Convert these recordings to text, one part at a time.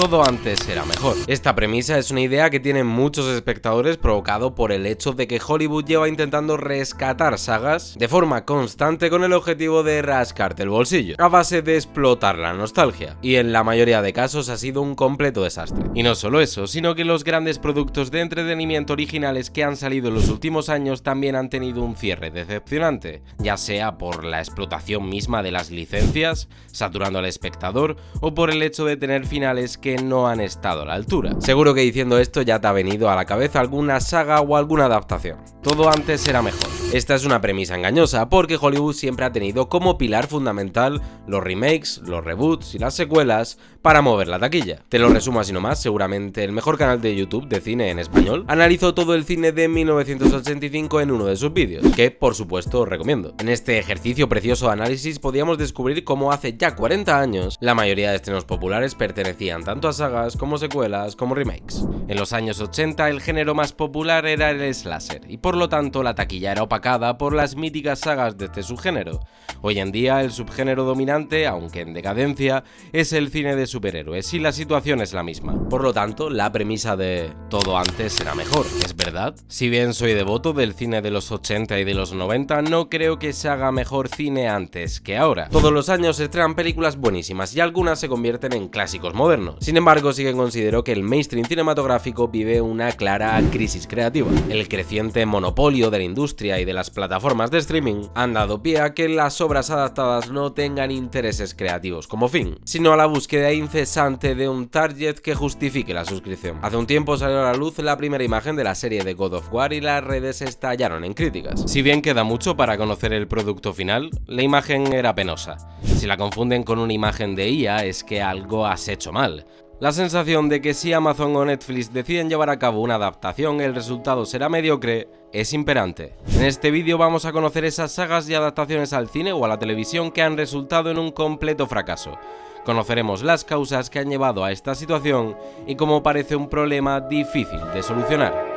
todo antes era mejor. Esta premisa es una idea que tienen muchos espectadores, provocado por el hecho de que Hollywood lleva intentando rescatar sagas de forma constante con el objetivo de rascarte el bolsillo, a base de explotar la nostalgia, y en la mayoría de casos ha sido un completo desastre. Y no solo eso, sino que los grandes productos de entretenimiento originales que han salido en los últimos años también han tenido un cierre decepcionante, ya sea por la explotación misma de las licencias, saturando al espectador, o por el hecho de tener finales que no han estado a la altura. Seguro que diciendo esto ya te ha venido a la cabeza alguna saga o alguna adaptación. Todo antes era mejor. Esta es una premisa engañosa, porque Hollywood siempre ha tenido como pilar fundamental los remakes, los reboots y las secuelas para mover la taquilla. Te lo resumo así nomás, seguramente el mejor canal de YouTube de cine en español analizó todo el cine de 1985 en uno de sus vídeos, que por supuesto os recomiendo. En este ejercicio precioso de análisis podíamos descubrir cómo hace ya 40 años la mayoría de estrenos populares pertenecían tanto a sagas como secuelas como remakes. En los años 80 el género más popular era el slasher, y por lo tanto la taquilla era opacada por las míticas sagas de este subgénero. Hoy en día el subgénero dominante, aunque en decadencia, es el cine de superhéroes, y la situación es la misma. Por lo tanto, la premisa de todo antes era mejor, ¿es verdad? Si bien soy devoto del cine de los 80 y de los 90, no creo que se haga mejor cine antes que ahora. Todos los años se estrenan películas buenísimas y algunas se convierten en clásicos modernos. Sin embargo, sí que considero que el mainstream cinematográfico vive una clara crisis creativa. El creciente monopolio de la industria y de las plataformas de streaming han dado pie a que las obras adaptadas no tengan intereses creativos como fin, sino a la búsqueda incesante de un target que justifique la suscripción. Hace un tiempo salió a la luz la primera imagen de la serie de God of War y las redes estallaron en críticas. Si bien queda mucho para conocer el producto final, la imagen era penosa. Si la confunden con una imagen de IA es que algo has hecho mal. La sensación de que si Amazon o Netflix deciden llevar a cabo una adaptación, el resultado será mediocre, es imperante. En este vídeo vamos a conocer esas sagas y adaptaciones al cine o a la televisión que han resultado en un completo fracaso. Conoceremos las causas que han llevado a esta situación y cómo parece un problema difícil de solucionar.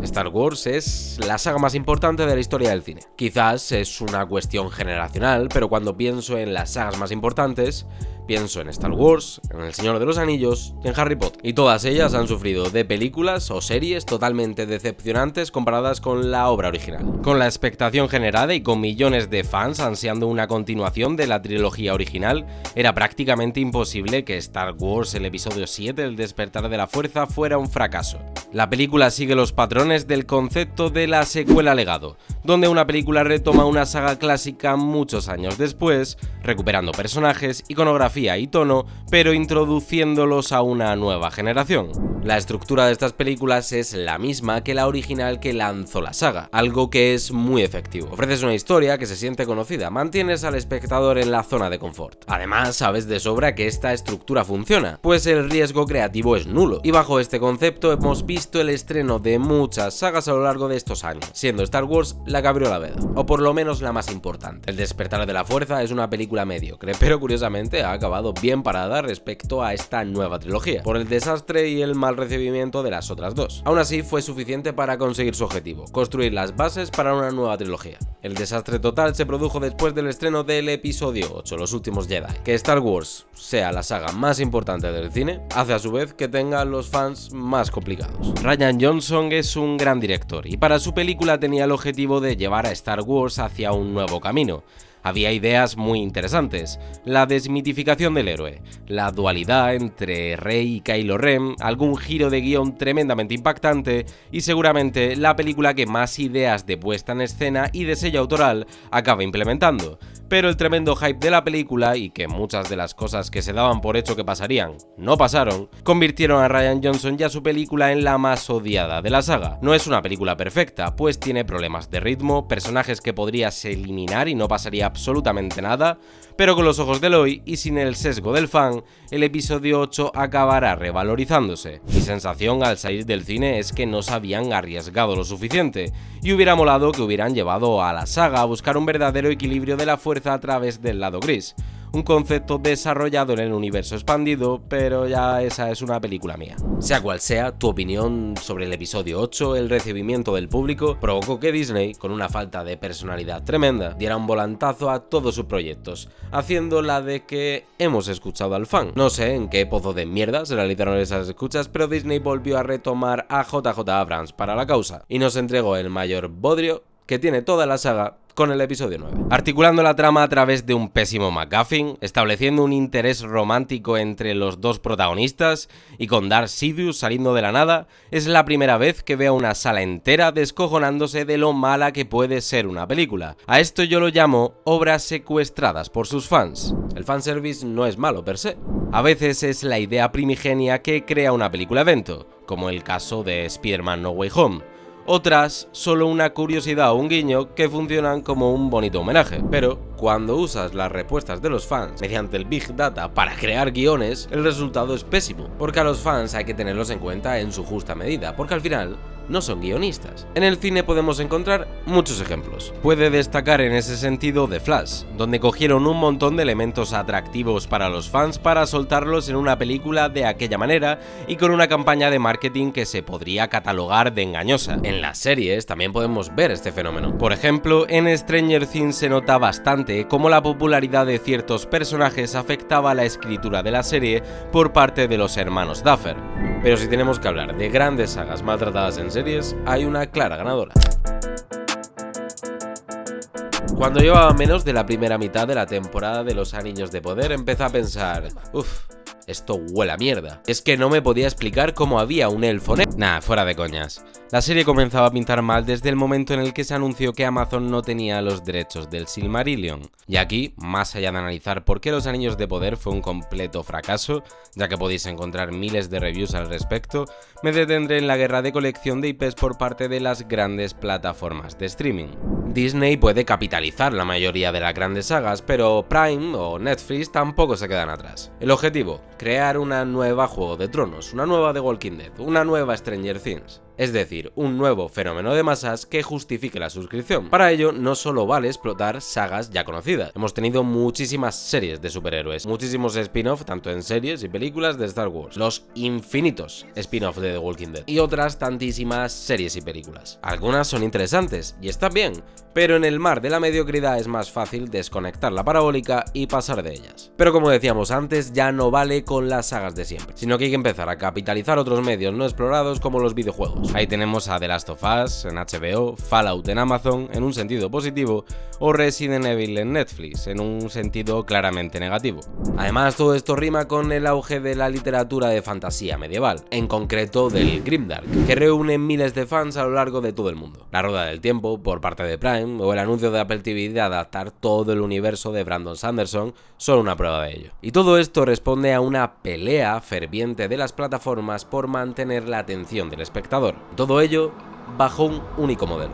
Star Wars es la saga más importante de la historia del cine. Quizás es una cuestión generacional, pero cuando pienso en las sagas más importantes, pienso en Star Wars, en El Señor de los Anillos y en Harry Potter. Y todas ellas han sufrido de películas o series totalmente decepcionantes comparadas con la obra original. Con la expectación generada y con millones de fans ansiando una continuación de la trilogía original, era prácticamente imposible que Star Wars, el episodio 7, El Despertar de la Fuerza, fuera un fracaso. La película sigue los patrones del concepto de la secuela legado, donde una película retoma una saga clásica muchos años después, recuperando personajes, iconografía y tono, pero introduciéndolos a una nueva generación. La estructura de estas películas es la misma que la original que lanzó la saga, algo que es muy efectivo. Ofreces una historia que se siente conocida, mantienes al espectador en la zona de confort. Además, sabes de sobra que esta estructura funciona, pues el riesgo creativo es nulo, y bajo este concepto hemos visto el estreno de muchas sagas a lo largo de estos años, siendo Star Wars la que abrió la veda, o por lo menos la más importante. El Despertar de la Fuerza es una película mediocre, pero curiosamente ha acabado bien parada respecto a esta nueva trilogía, por el desastre y el mal recibimiento de las otras dos. Aún así, fue suficiente para conseguir su objetivo, construir las bases para una nueva trilogía. El desastre total se produjo después del estreno del episodio 8, Los Últimos Jedi. Que Star Wars sea la saga más importante del cine, hace a su vez que tenga los fans más complicados. Rian Johnson es un gran director, y para su película tenía el objetivo de llevar a Star Wars hacia un nuevo camino. Había ideas muy interesantes: la desmitificación del héroe, la dualidad entre Rey y Kylo Ren, algún giro de guión tremendamente impactante y seguramente la película que más ideas de puesta en escena y de sello autoral acaba implementando. Pero el tremendo hype de la película, y que muchas de las cosas que se daban por hecho que pasarían no pasaron, convirtieron a Rian Johnson y a su película en la más odiada de la saga. No es una película perfecta, pues tiene problemas de ritmo, personajes que podrías eliminar y no pasaría absolutamente nada, pero con los ojos del hoy y sin el sesgo del fan, el episodio 8 acabará revalorizándose. Mi sensación al salir del cine es que no se habían arriesgado lo suficiente, y hubiera molado que hubieran llevado a la saga a buscar un verdadero equilibrio de la fuerza a través del lado gris. un concepto desarrollado en el universo expandido, pero ya esa es una película mía. Sea cual sea, tu opinión sobre el episodio 8, el recibimiento del público, provocó que Disney, con una falta de personalidad tremenda, diera un volantazo a todos sus proyectos, haciendo la de que hemos escuchado al fan. No sé en qué pozo de mierda se realizaron esas escuchas, pero Disney volvió a retomar a JJ Abrams para la causa, y nos entregó el mayor bodrio que tiene toda la saga con el episodio 9. Articulando la trama a través de un pésimo MacGuffin, estableciendo un interés romántico entre los dos protagonistas y con Darth Sidious saliendo de la nada, es la primera vez que veo una sala entera descojonándose de lo mala que puede ser una película. A esto yo lo llamo obras secuestradas por sus fans. El fanservice no es malo per se. A veces es la idea primigenia que crea una película evento, como el caso de Spider-Man No Way Home. Otras, solo una curiosidad o un guiño que funcionan como un bonito homenaje. Pero cuando usas las respuestas de los fans mediante el Big Data para crear guiones, el resultado es pésimo, porque a los fans hay que tenerlos en cuenta en su justa medida, porque al final no son guionistas. En el cine podemos encontrar muchos ejemplos. Puede destacar en ese sentido The Flash, donde cogieron un montón de elementos atractivos para los fans para soltarlos en una película de aquella manera y con una campaña de marketing que se podría catalogar de engañosa. En las series también podemos ver este fenómeno. Por ejemplo, en Stranger Things se nota bastante cómo la popularidad de ciertos personajes afectaba la escritura de la serie por parte de los hermanos Duffer. Pero si tenemos que hablar de grandes sagas maltratadas en series, hay una clara ganadora. Cuando llevaba menos de la primera mitad de la temporada de Los Anillos de Poder, empecé a pensar, esto huele a mierda. Es que no me podía explicar cómo había un elfo negro. Nah, fuera de coñas. La serie comenzaba a pintar mal desde el momento en el que se anunció que Amazon no tenía los derechos del Silmarillion. Y aquí, más allá de analizar por qué Los Anillos de Poder fue un completo fracaso, ya que podéis encontrar miles de reviews al respecto, me detendré en la guerra de colección de IPs por parte de las grandes plataformas de streaming. Disney puede capitalizar la mayoría de las grandes sagas, pero Prime o Netflix tampoco se quedan atrás. El objetivo, crear una nueva Juego de Tronos, una nueva The Walking Dead, una nueva Stranger Things. Es decir, un nuevo fenómeno de masas que justifique la suscripción. Para ello, no solo vale explotar sagas ya conocidas. Hemos tenido muchísimas series de superhéroes, muchísimos spin-off tanto en series y películas de Star Wars, los infinitos spin-off de The Walking Dead y otras tantísimas series y películas. Algunas son interesantes y están bien, pero en el mar de la mediocridad es más fácil desconectar la parabólica y pasar de ellas. Pero como decíamos antes, ya no vale con las sagas de siempre, sino que hay que empezar a capitalizar otros medios no explorados como los videojuegos. Ahí tenemos a The Last of Us en HBO, Fallout en Amazon en un sentido positivo o Resident Evil en Netflix en un sentido claramente negativo. Además, todo esto rima con el auge de la literatura de fantasía medieval, en concreto del Grimdark, que reúne miles de fans a lo largo de todo el mundo. La Rueda del Tiempo por parte de Prime o el anuncio de Apple TV de adaptar todo el universo de Brandon Sanderson son una prueba de ello. Y todo esto responde a una pelea ferviente de las plataformas por mantener la atención del espectador. Todo ello bajo un único modelo.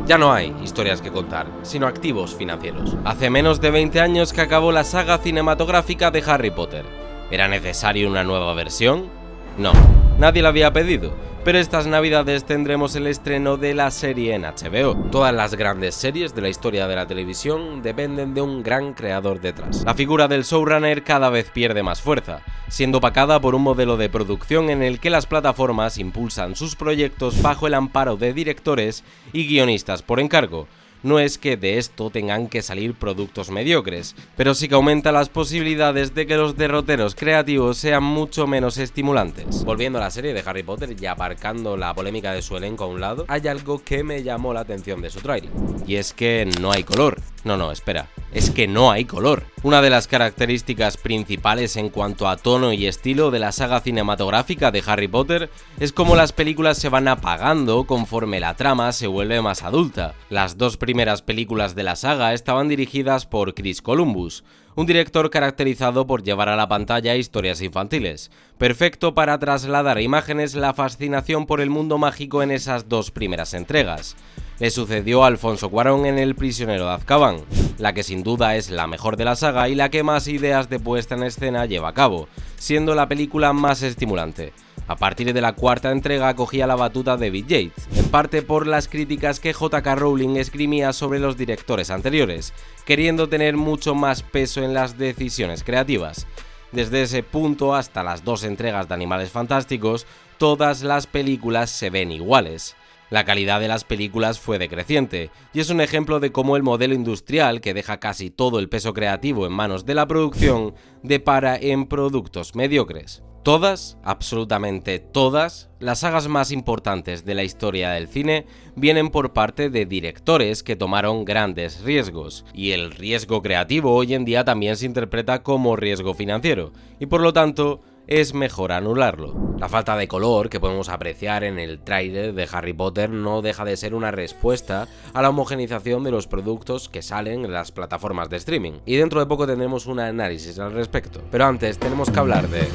Ya no hay historias que contar, sino activos financieros. Hace menos de 20 años que acabó la saga cinematográfica de Harry Potter. ¿Era necesaria una nueva versión? No, nadie la había pedido, pero estas navidades tendremos el estreno de la serie en HBO. Todas las grandes series de la historia de la televisión dependen de un gran creador detrás. La figura del showrunner cada vez pierde más fuerza, siendo opacada por un modelo de producción en el que las plataformas impulsan sus proyectos bajo el amparo de directores y guionistas por encargo. No es que de esto tengan que salir productos mediocres, pero sí que aumenta las posibilidades de que los derroteros creativos sean mucho menos estimulantes. Volviendo a la serie de Harry Potter y aparcando la polémica de su elenco a un lado, hay algo que me llamó la atención de su tráiler, y es que no hay color. No, espera, es que no hay color. Una de las características principales en cuanto a tono y estilo de la saga cinematográfica de Harry Potter es cómo las películas se van apagando conforme la trama se vuelve más adulta. Las dos primeras películas de la saga estaban dirigidas por Chris Columbus, un director caracterizado por llevar a la pantalla historias infantiles, perfecto para trasladar a imágenes la fascinación por el mundo mágico en esas dos primeras entregas. Le sucedió a Alfonso Cuarón en El prisionero de Azkaban, la que sin duda es la mejor de la saga y la que más ideas de puesta en escena lleva a cabo, siendo la película más estimulante. A partir de la cuarta entrega cogía la batuta David Yates, en parte por las críticas que J.K. Rowling esgrimía sobre los directores anteriores, queriendo tener mucho más peso en las decisiones creativas. Desde ese punto hasta las 2 entregas de Animales Fantásticos, todas las películas se ven iguales. La calidad de las películas fue decreciente, y es un ejemplo de cómo el modelo industrial, que deja casi todo el peso creativo en manos de la producción, depara en productos mediocres. Todas, absolutamente todas, las sagas más importantes de la historia del cine vienen por parte de directores que tomaron grandes riesgos, y el riesgo creativo hoy en día también se interpreta como riesgo financiero, y por lo tanto es mejor anularlo. La falta de color que podemos apreciar en el tráiler de Harry Potter no deja de ser una respuesta a la homogenización de los productos que salen en las plataformas de streaming, y dentro de poco tendremos un análisis al respecto. Pero antes tenemos que hablar de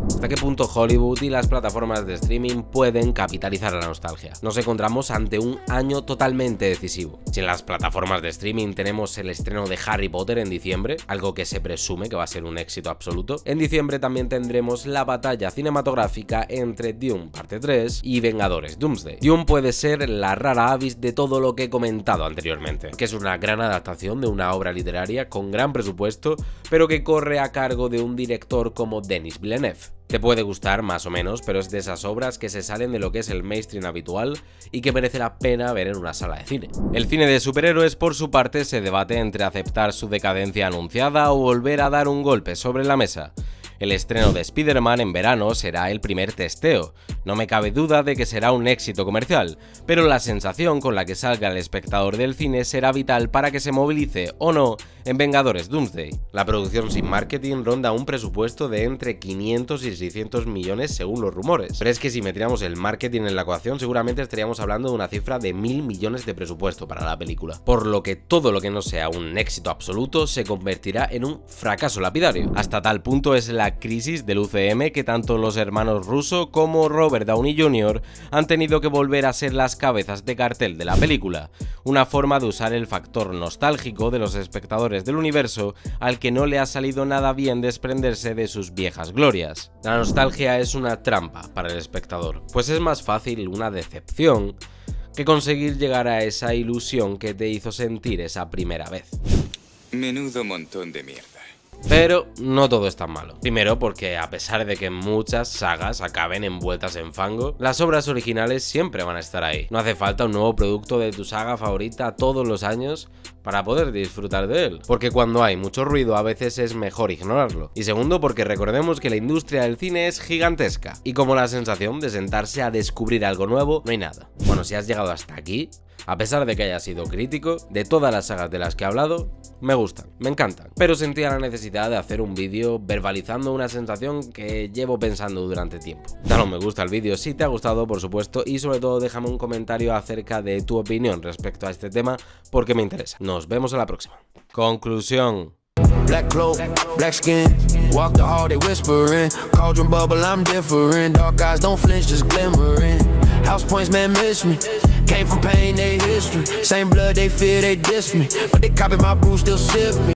¿hasta qué punto Hollywood y las plataformas de streaming pueden capitalizar la nostalgia? Nos encontramos ante un año totalmente decisivo. Si en las plataformas de streaming tenemos el estreno de Harry Potter en diciembre, algo que se presume que va a ser un éxito absoluto, en diciembre también tendremos la batalla cinematográfica entre Dune Parte 3 y Vengadores Doomsday. Dune puede ser la rara avis de todo lo que he comentado anteriormente, que es una gran adaptación de una obra literaria con gran presupuesto, pero que corre a cargo de un director como Denis Villeneuve. Te puede gustar más o menos, pero es de esas obras que se salen de lo que es el mainstream habitual y que merece la pena ver en una sala de cine. El cine de superhéroes, por su parte, se debate entre aceptar su decadencia anunciada o volver a dar un golpe sobre la mesa. El estreno de Spider-Man en verano será el primer testeo. No me cabe duda de que será un éxito comercial, pero la sensación con la que salga el espectador del cine será vital para que se movilice o no en Vengadores Doomsday. La producción sin marketing ronda un presupuesto de entre 500 y 600 millones según los rumores. Pero es que si metiéramos el marketing en la ecuación, seguramente estaríamos hablando de una cifra de 1.000 millones de presupuesto para la película. Por lo que todo lo que no sea un éxito absoluto se convertirá en un fracaso lapidario. Hasta tal punto es la crisis del UCM que tanto los hermanos Russo como Robert Downey Jr. han tenido que volver a ser las cabezas de cartel de la película, una forma de usar el factor nostálgico de los espectadores del universo al que no le ha salido nada bien desprenderse de sus viejas glorias. La nostalgia es una trampa para el espectador, pues es más fácil una decepción que conseguir llegar a esa ilusión que te hizo sentir esa primera vez. Menudo montón de mierda. Pero no todo es tan malo. Primero porque a pesar de que muchas sagas acaben envueltas en fango, las obras originales siempre van a estar ahí. No hace falta un nuevo producto de tu saga favorita todos los años para poder disfrutar de él, porque cuando hay mucho ruido a veces es mejor ignorarlo. Y segundo porque recordemos que la industria del cine es gigantesca, y como la sensación de sentarse a descubrir algo nuevo no hay nada. Bueno, si has llegado hasta aquí, a pesar de que haya sido crítico, de todas las sagas de las que he hablado, me gustan, me encantan, pero sentía la necesidad de hacer un vídeo verbalizando una sensación que llevo pensando durante tiempo. Dale un me gusta al vídeo si te ha gustado, por supuesto, y sobre todo déjame un comentario acerca de tu opinión respecto a este tema, porque me interesa. Nos vemos en la próxima. Conclusión. Black cloak, black skin, walk the hall, they whispering. Cauldron bubble, I'm different. Dark eyes don't flinch, just glimmering. House points, man, miss me. Came from pain, they history. Same blood, they fear, they diss me. But they copy my brew, still sip me.